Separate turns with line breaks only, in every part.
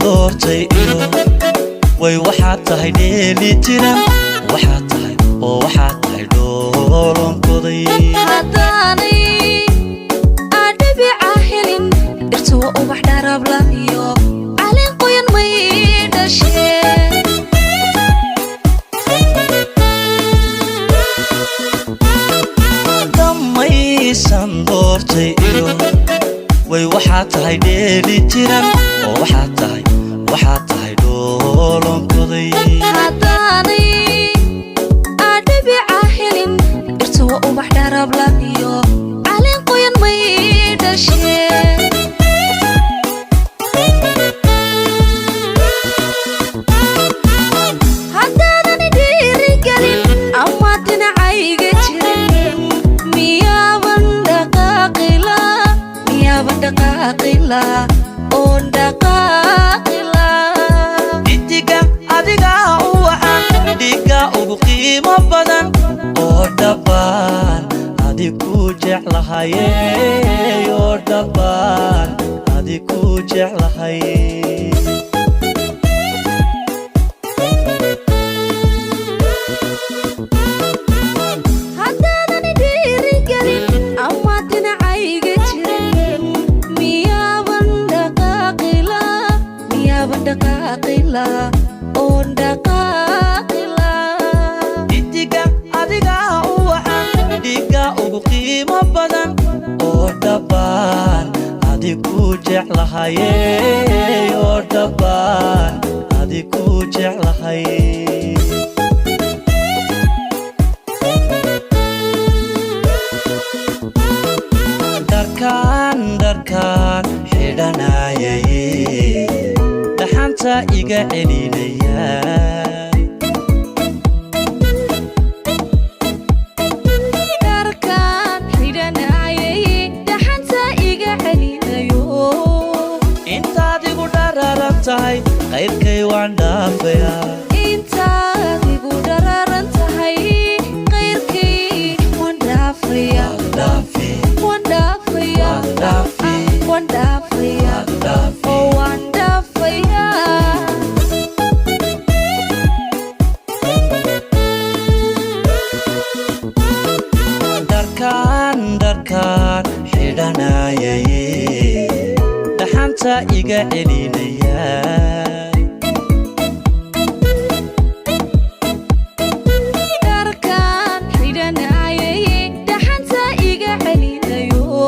doortay iyo way waxaad tahay dheeli jiran waxaad tahay oo waxaad tahay dhoolonkoday
haddaanay adhibica helin dhirta waa ubax dharabla iyo caleen qoyan may dhasheen
damaysan doortay iyo way waxaad tahay dheeli jiran oo waxaad tahay dhoolonkoday
haddaanay adhibica helin dhirta waa ubax dharabla iyo caleen qoyan may dhasheen haddaadan dhiirigelin ama dhinacayga jirin miyaaban dhaqaaqila oon dhaqaaqila
dhidiga adiga u wacan dhiga ugu qiimo badan oo dhabbaan adigu jeclahaye oo dhabbaan adigu jeclahaye
haddaadan dhiirigelin ama dhinacayga jirin miyaaban dhaqaaqila oon dhaqaaqila
dhidiga adiga u wacan dhiga ugu qiimo badan oo dhabbaan adigu jeclahaye oo dhabbaan adigu jeclahaye dharkaan xidhanayay dhaxanta iga celinaya
dharkaan xidhanayay dhaxanta iga celinayo
intaad igu dhararan tahay qayrkay waan dhaafayaa
intaad igu dhararan tahay qayrkay waan dhaafaya waan dhaafaya waan dhaafaya oo waan dhaafaya
dharkaan xidhanayay dhaxanta iga celinaya
dharkaan xidhanayay dhaxanta iga celinayo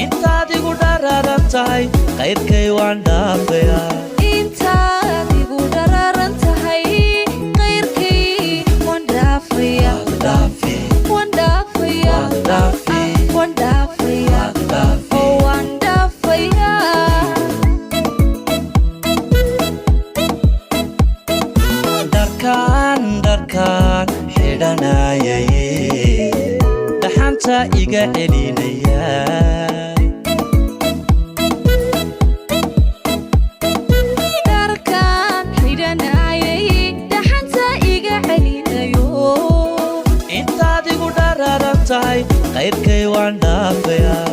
intaad igu dhararan tahay qayrkay waan dhaafayaa
intaad igu dhararan tahay qayrkay waan dhaafaya waan dhaafaya waan dhaafaya oo waan dhaafaya
dharkaan xidhanayay dhaxanta iga celinaya
dharkaan xidhanayay dhaxanta iga celinayo
intaad igu dhararan tahay qayrkay waan dhaafayaa